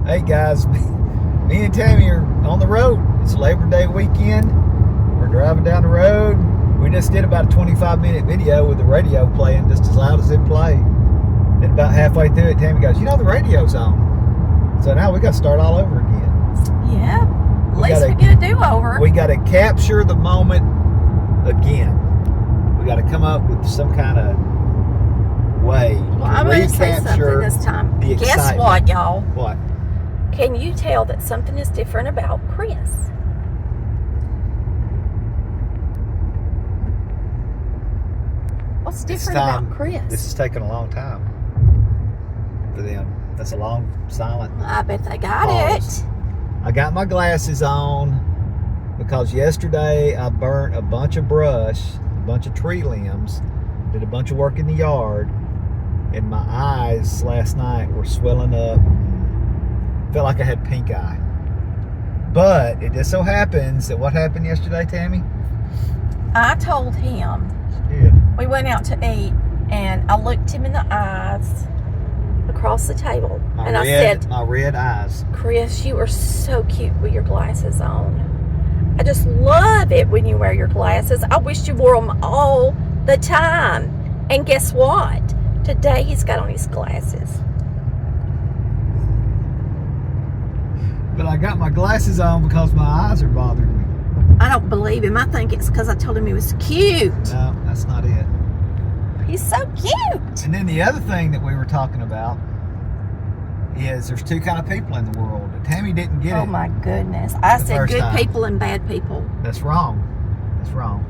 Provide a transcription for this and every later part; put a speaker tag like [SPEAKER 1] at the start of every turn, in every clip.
[SPEAKER 1] Hey guys, me and Tammy are on the road. It's Labor Day weekend. We're driving down the road. We just did about a 25-minute video with the radio playing just as loud as it played. And about halfway through it, Tammy goes, the radio's on. So now we got to start all over again.
[SPEAKER 2] Yeah, at least we get a do-over.
[SPEAKER 1] We got to capture the moment again. We got to come up with some kind of way to
[SPEAKER 2] I'm going to say something
[SPEAKER 1] recapture
[SPEAKER 2] this time.
[SPEAKER 1] the
[SPEAKER 2] Guess
[SPEAKER 1] excitement.
[SPEAKER 2] what, y'all?
[SPEAKER 1] What?
[SPEAKER 2] Can you tell that something is different about Chris? What's different about Chris?
[SPEAKER 1] This is taking a long time for them. That's a long, silent
[SPEAKER 2] I bet they got
[SPEAKER 1] pause.
[SPEAKER 2] it.
[SPEAKER 1] I got my glasses on because yesterday I burnt a bunch of brush, a bunch of tree limbs, did a bunch of work in the yard, and my eyes last night were swelling up. Felt like I had pink eye. But it just so happens that what happened yesterday, Tammy?
[SPEAKER 2] I told him,
[SPEAKER 1] Yeah.
[SPEAKER 2] we went out to eat, and I looked him in the eyes across the table, and I said,
[SPEAKER 1] my red eyes.
[SPEAKER 2] Chris, you are so cute with your glasses on. I just love it when you wear your glasses. I wish you wore them all the time. And guess what? Today he's got on his glasses.
[SPEAKER 1] But I got my glasses on because my eyes are bothering me.
[SPEAKER 2] I don't believe him. I think it's because I told him he was cute.
[SPEAKER 1] No, that's not it.
[SPEAKER 2] He's so cute.
[SPEAKER 1] And then the other thing that we were talking about is there's two kind of people in the world. Tammy didn't get it.
[SPEAKER 2] Oh my goodness. I
[SPEAKER 1] the
[SPEAKER 2] said
[SPEAKER 1] first
[SPEAKER 2] good
[SPEAKER 1] time.
[SPEAKER 2] people and bad people.
[SPEAKER 1] That's wrong. That's wrong.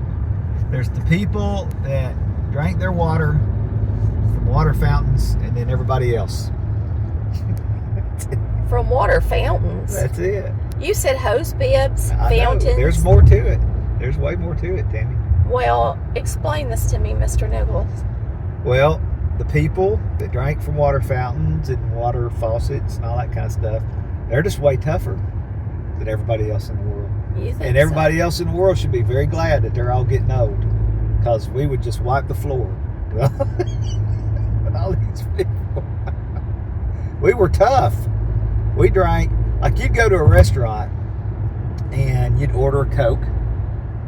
[SPEAKER 1] There's the people that drank their water from water fountains and then everybody else.
[SPEAKER 2] From water fountains.
[SPEAKER 1] That's it.
[SPEAKER 2] You said hose bibs,
[SPEAKER 1] I know.
[SPEAKER 2] fountains.
[SPEAKER 1] There's more to it. There's way more to it, Tammy.
[SPEAKER 2] Well, explain this to me, Mr. Nichols.
[SPEAKER 1] Well, the people that drank from water fountains and water faucets and all that kind of stuff, they're just way tougher than everybody else in the world.
[SPEAKER 2] You think
[SPEAKER 1] And everybody else in the world should be very glad that they're all getting old, because we would just wipe the floor with all these people. We were tough. We drank, like you'd go to a restaurant and you'd order a Coke.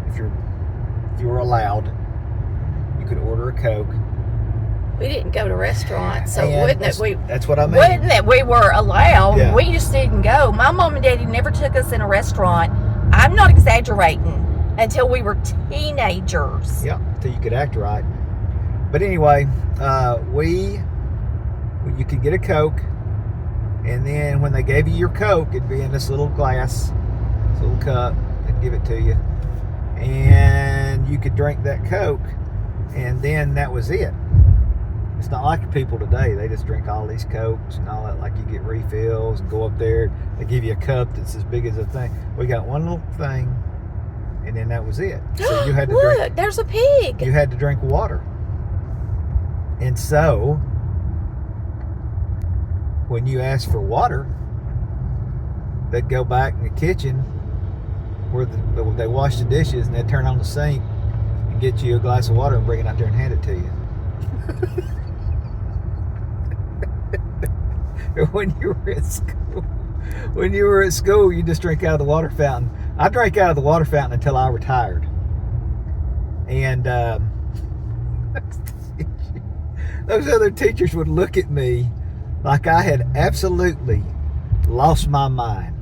[SPEAKER 1] If you were allowed, you could order a Coke.
[SPEAKER 2] We didn't go to restaurants, so
[SPEAKER 1] And that's what I mean.
[SPEAKER 2] wouldn't that we were allowed.
[SPEAKER 1] Yeah.
[SPEAKER 2] We just didn't go. My mom and daddy never took us in a restaurant. I'm not exaggerating, until we were teenagers.
[SPEAKER 1] Yeah, until you could act right. But anyway, you could get a Coke, and then when they gave you your Coke, it'd be in this little glass, this little cup. They'd give it to you, and you could drink that Coke, and then that was it. It's not like the people today. They just drink all these Cokes and all that. Like you get refills and go up there. They give you a cup that's as big as a thing. We got one little thing, and then that was it. So you had to
[SPEAKER 2] Look,
[SPEAKER 1] drink.
[SPEAKER 2] there's a pig.
[SPEAKER 1] You had to drink water. And so, when you asked for water, they'd go back in the kitchen where they wash the dishes, and they'd turn on the sink and get you a glass of water and bring it out there and hand it to you. When you were at school, you just drink out of the water fountain. I drank out of the water fountain until I retired. And those other teachers would look at me like I had absolutely lost my mind.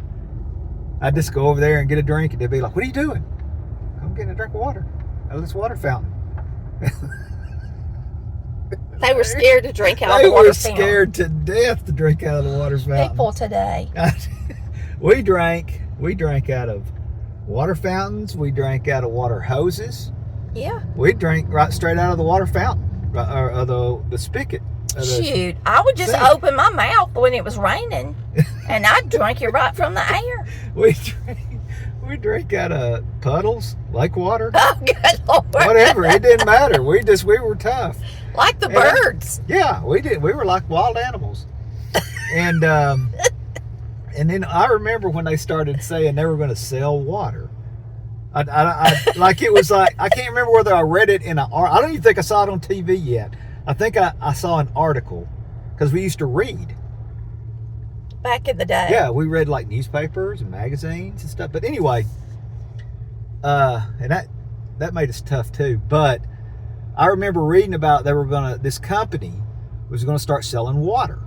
[SPEAKER 1] I'd just go over there and get a drink, and they'd be like, "What are you doing?" "I'm getting a drink of water out of this water fountain."
[SPEAKER 2] They were scared to drink out of the water fountain.
[SPEAKER 1] They were scared to death to drink out of the water fountain.
[SPEAKER 2] People today.
[SPEAKER 1] We drank out of water fountains. We drank out of water hoses.
[SPEAKER 2] Yeah.
[SPEAKER 1] We drank right straight out of the water fountain, or the spigot.
[SPEAKER 2] Shoot, I would just open my mouth when it was raining, and I'd drink it right from the air.
[SPEAKER 1] We drank out of puddles, lake water.
[SPEAKER 2] Oh, good Lord.
[SPEAKER 1] Whatever, it didn't matter. We were tough.
[SPEAKER 2] Like the birds.
[SPEAKER 1] Yeah, we did. We were like wild animals. And then I remember when they started saying they were going to sell water. I like it was like, I can't remember whether I read it in I don't even think I saw it on TV yet. I think I saw an article, because we used to read.
[SPEAKER 2] Back in the day.
[SPEAKER 1] Yeah, we read like newspapers and magazines and stuff. But anyway, and that made us tough too. But I remember reading about this company was gonna start selling water.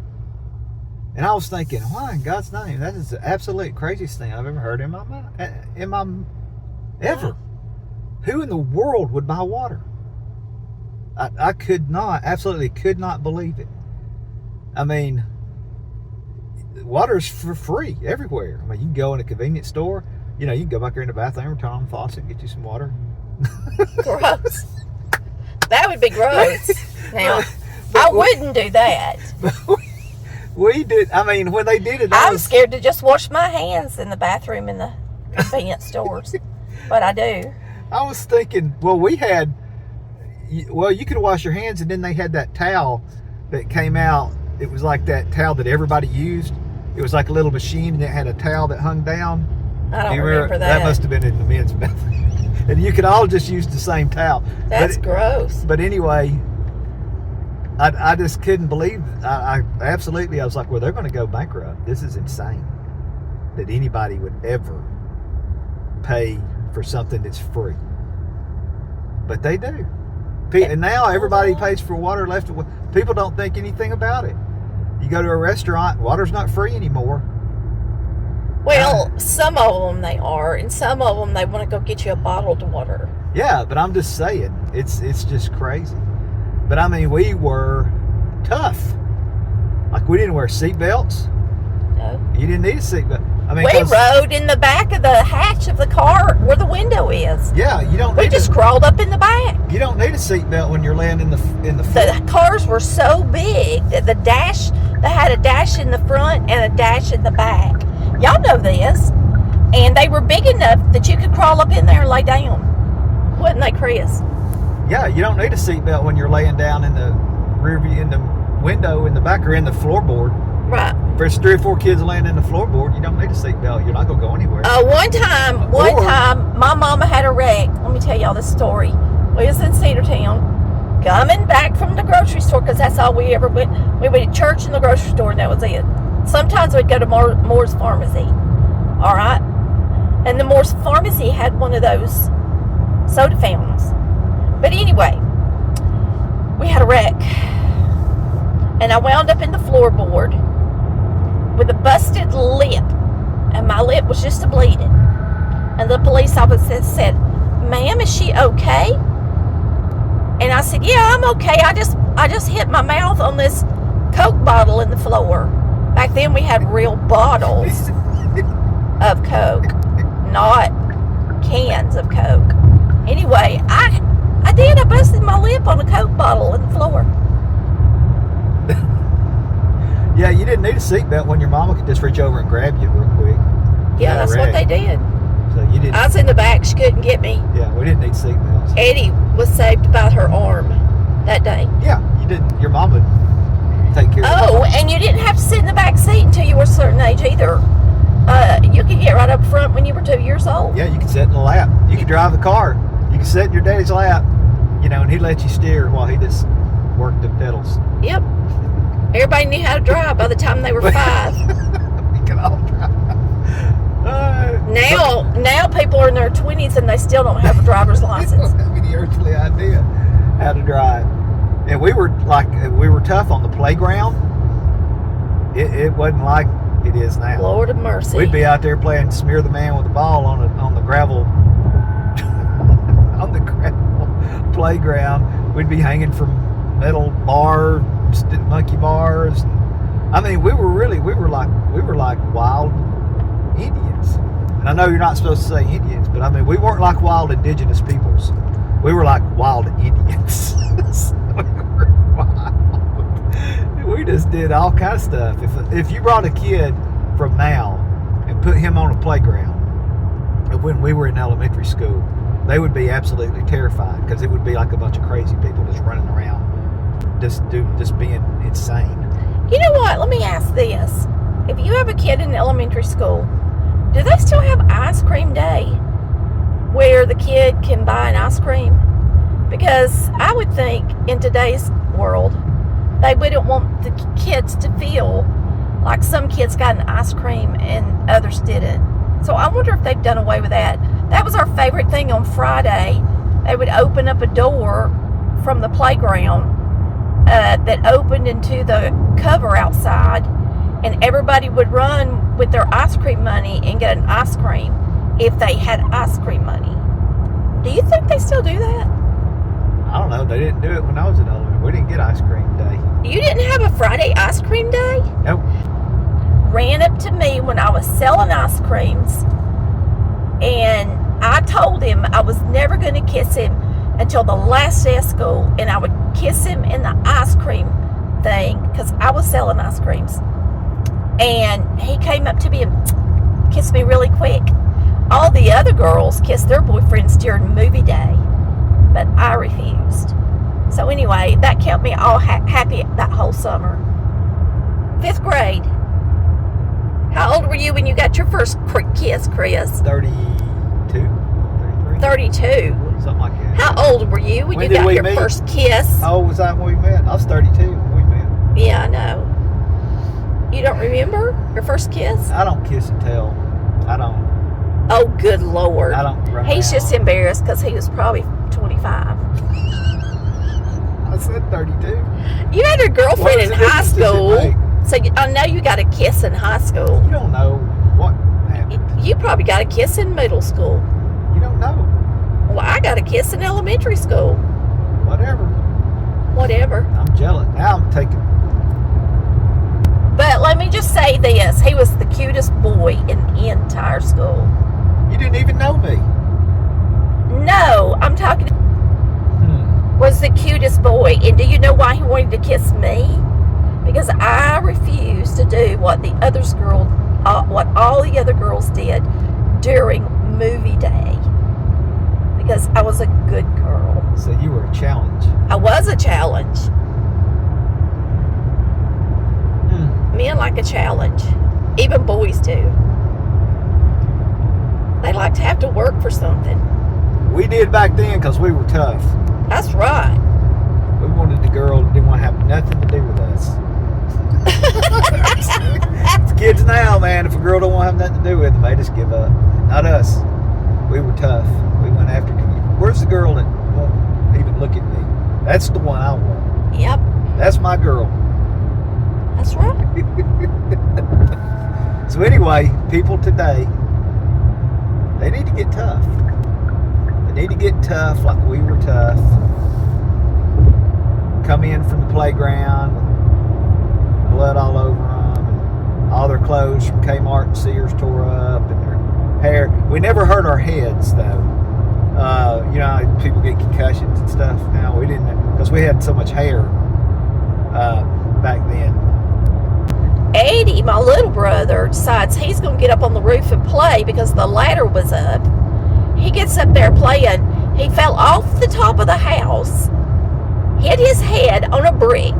[SPEAKER 1] And I was thinking, why in God's name? That is the absolute craziest thing I've ever heard in my ever. Who in the world would buy water? I absolutely could not believe it. I mean, water's for free everywhere. I mean, you can go in a convenience store. You know, you can go back there in the bathroom, turn on the faucet, and get you some water.
[SPEAKER 2] Gross. That would be gross. Now, I wouldn't do that.
[SPEAKER 1] We did. I mean, when they did it,
[SPEAKER 2] I was scared to just wash my hands in the bathroom in the convenience stores. But I do.
[SPEAKER 1] I was thinking, you could wash your hands, and then they had that towel that came out. It was like that towel that everybody used. It was like a little machine, and it had a towel that hung down.
[SPEAKER 2] I don't remember that.
[SPEAKER 1] That must have been in the men's bathroom. And you could all just use the same towel.
[SPEAKER 2] That's gross.
[SPEAKER 1] But anyway, I just couldn't believe. I was like, well, they're going to go bankrupt. This is insane that anybody would ever pay for something that's free. But they do. And now everybody pays for water left. People don't think anything about it. You go to a restaurant, water's not free anymore.
[SPEAKER 2] Well, some of them they are, and some of them they want to go get you a bottled water.
[SPEAKER 1] Yeah, but I'm just saying, it's just crazy. But I mean, we were tough. Like, we didn't wear seatbelts.
[SPEAKER 2] No.
[SPEAKER 1] You didn't need a seatbelt. I mean,
[SPEAKER 2] we rode in the back of the hatch of the car where the window is.
[SPEAKER 1] Yeah, you don't.
[SPEAKER 2] We just crawled up in the back.
[SPEAKER 1] You don't need a seatbelt when you're laying in the floor.
[SPEAKER 2] The cars were so big that they had a dash in the front and a dash in the back. Y'all know this. And they were big enough that you could crawl up in there and lay down. Wasn't they, Chris?
[SPEAKER 1] Yeah, you don't need a seatbelt when you're laying down in the rear view, in the window, in the back, or in the floorboard.
[SPEAKER 2] Right.
[SPEAKER 1] If there's 3 or 4 kids laying in the floorboard, you don't need a seatbelt. You're not going to go anywhere.
[SPEAKER 2] One time, my mama had a wreck. Let me tell y'all this story. We was in Cedartown, coming back from the grocery store, because that's all we ever went. We went to church and the grocery store, and that was it. Sometimes we'd go to Moore's Pharmacy. All right? And the Moore's Pharmacy had one of those soda fountains. But anyway, we had a wreck. And I wound up in the floorboard with a busted lip. And my lip was just a bleeding. And the police officer said, "Ma'am, is she okay?" And I said, "Yeah, I'm okay. I just hit my mouth on this Coke bottle in the floor." Back then we had real bottles of Coke, not cans of Coke. Anyway, I busted my lip on a Coke bottle in the floor.
[SPEAKER 1] Yeah, you didn't need a seatbelt when your mama could just reach over and grab you real quick.
[SPEAKER 2] Yeah, that's what they did.
[SPEAKER 1] So you didn't.
[SPEAKER 2] I was in the back. She couldn't get me.
[SPEAKER 1] Yeah, we didn't need seatbelts.
[SPEAKER 2] Eddie was saved by her arm that day.
[SPEAKER 1] Yeah, you didn't. Your mama take care of you.
[SPEAKER 2] Oh, and you didn't have to sit in the back seat until you were a certain age either. You could get right up front when you were 2 years old.
[SPEAKER 1] Yeah, you could sit in the lap. You could drive the car. You could sit in your daddy's lap, and he'd let you steer while he just worked the pedals.
[SPEAKER 2] Yep. Everybody knew how to drive by the time they were 5.
[SPEAKER 1] We could all drive.
[SPEAKER 2] Now people are in their 20s and they still don't have a driver's license.
[SPEAKER 1] They don't have any earthly idea how to drive. And we were tough on the playground. It wasn't like it is now.
[SPEAKER 2] Lord of mercy.
[SPEAKER 1] We'd be out there playing smear the man with the ball on the gravel on the gravel playground. We'd be hanging from metal bars, monkey bars. I mean, we were like wild Indians. And I know you're not supposed to say Indians, but I mean, we weren't like wild indigenous peoples. We were like wild Indians. We were wild. We just did all kinds of stuff. If you brought a kid from now and put him on a playground when we were in elementary school, they would be absolutely terrified, because it would be like a bunch of crazy people just running around, just being insane.
[SPEAKER 2] You know what? Let me ask this. If you have a kid in elementary school, do they still have ice cream day where the kid can buy an ice cream? Because I would think in today's world, they wouldn't want the kids to feel Like some kids got an ice cream and others didn't. So I wonder if they've done away with that. That was our favorite thing on Friday. They would open up a door from the playground that opened into the cover outside, and everybody would run with their ice cream money and get an ice cream if they had ice cream money. Do you think they still do that?
[SPEAKER 1] I don't know. They didn't do it when I was in elementary. We didn't get ice cream day.
[SPEAKER 2] You didn't have a Friday ice cream day?
[SPEAKER 1] Nope.
[SPEAKER 2] Ran up to me when I was selling ice creams, and I told him I was never going to kiss him until the last day of school, and I would kiss him in the ice cream thing because I was selling ice creams. And he came up to me and kissed me really quick. All the other girls kissed their boyfriends during movie day, but I refused. So anyway, that kept me all happy that whole summer. 5th grade. How old were you when you got your first kiss, Chris?
[SPEAKER 1] 32? 33?
[SPEAKER 2] 32.
[SPEAKER 1] Something like that.
[SPEAKER 2] How old were you when you
[SPEAKER 1] did
[SPEAKER 2] got
[SPEAKER 1] we
[SPEAKER 2] your
[SPEAKER 1] meet?
[SPEAKER 2] first kiss?
[SPEAKER 1] How old was I when we met? I was 32 when we met.
[SPEAKER 2] Yeah, I know. You don't remember your first kiss?
[SPEAKER 1] I don't kiss and tell. I don't.
[SPEAKER 2] Oh, good Lord.
[SPEAKER 1] I don't run
[SPEAKER 2] He's
[SPEAKER 1] around.
[SPEAKER 2] just embarrassed because he was probably 25.
[SPEAKER 1] I said 32.
[SPEAKER 2] You had a girlfriend
[SPEAKER 1] What
[SPEAKER 2] in
[SPEAKER 1] difference
[SPEAKER 2] high
[SPEAKER 1] does it
[SPEAKER 2] school.
[SPEAKER 1] make?
[SPEAKER 2] So I know you got a kiss in high school.
[SPEAKER 1] You don't know what happened.
[SPEAKER 2] You probably got a kiss in middle school.
[SPEAKER 1] You don't know.
[SPEAKER 2] Well, I got a kiss in elementary school.
[SPEAKER 1] Whatever.
[SPEAKER 2] Whatever.
[SPEAKER 1] I'm jealous. Now I'm taking.
[SPEAKER 2] But let me just say this. He was the cutest boy in the entire school.
[SPEAKER 1] You didn't even know me.
[SPEAKER 2] No, I'm talking was the cutest boy. And do you know why he wanted to kiss me? Because I refused to do what what all the other girls did during movie day. Because I was a good girl.
[SPEAKER 1] So you were a challenge.
[SPEAKER 2] I was a challenge. Men like a challenge. Even boys do. They like to have to work for something.
[SPEAKER 1] We did back then because we were tough.
[SPEAKER 2] That's right.
[SPEAKER 1] We wanted the girl that didn't want to have nothing to do with us. Kids now, man, if a girl don't want to have nothing to do with them, they just give up. Not us. We were tough. We went after community. Where's the girl that won't even look at me? That's the one I want.
[SPEAKER 2] Yep.
[SPEAKER 1] That's my girl.
[SPEAKER 2] That's right.
[SPEAKER 1] So anyway, people today, they need to get tough. They need to get tough like we were tough. Come in from the playground with blood all over them, and all their clothes from Kmart and Sears tore up, and their hair. We never hurt our heads though. You know, people get concussions and stuff now. We didn't, because we had so much hair back then.
[SPEAKER 2] Eddie, my little brother, decides he's going to get up on the roof and play because the ladder was up. He gets up there playing. He fell off the top of the house, hit his head on a brick,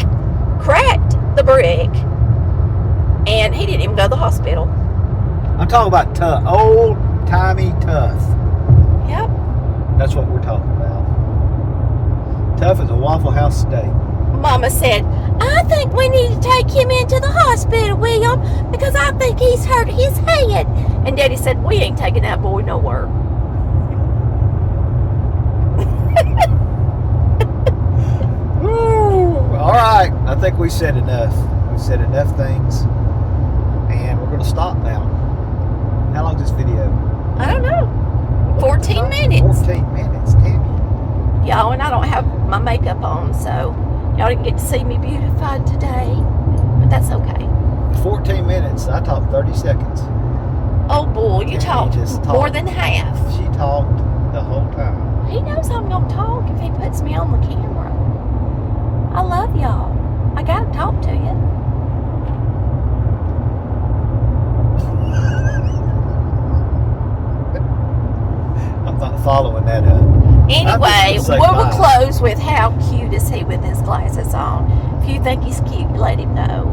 [SPEAKER 2] cracked the brick, and he didn't even go to the hospital.
[SPEAKER 1] I'm talking about tough, old-timey tough.
[SPEAKER 2] Yep.
[SPEAKER 1] That's what we're talking about. Tough as a Waffle House steak.
[SPEAKER 2] Mama said, I think we need to take him into the hospital, William, because I think he's hurt his head. And Daddy said, we ain't taking that boy nowhere.
[SPEAKER 1] All right, I think we said enough. We said enough things, and we're going to stop now. How long is this video?
[SPEAKER 2] I don't know. 14 minutes.
[SPEAKER 1] 14 minutes, Tammy.
[SPEAKER 2] Y'all, and I don't have my makeup on, so y'all didn't get to see me beautified today, but that's okay.
[SPEAKER 1] 14 minutes. I talked 30 seconds.
[SPEAKER 2] Oh boy, you
[SPEAKER 1] Tammy
[SPEAKER 2] talked
[SPEAKER 1] just
[SPEAKER 2] more
[SPEAKER 1] talked.
[SPEAKER 2] than half.
[SPEAKER 1] She talked the whole time.
[SPEAKER 2] He knows I'm gonna talk if he puts me on the camera. I love y'all. I gotta talk to you.
[SPEAKER 1] I'm not following that up.
[SPEAKER 2] Anyway,
[SPEAKER 1] say
[SPEAKER 2] we'll
[SPEAKER 1] bye.
[SPEAKER 2] close with how cute is he with his glasses on. If you think he's cute, let him know.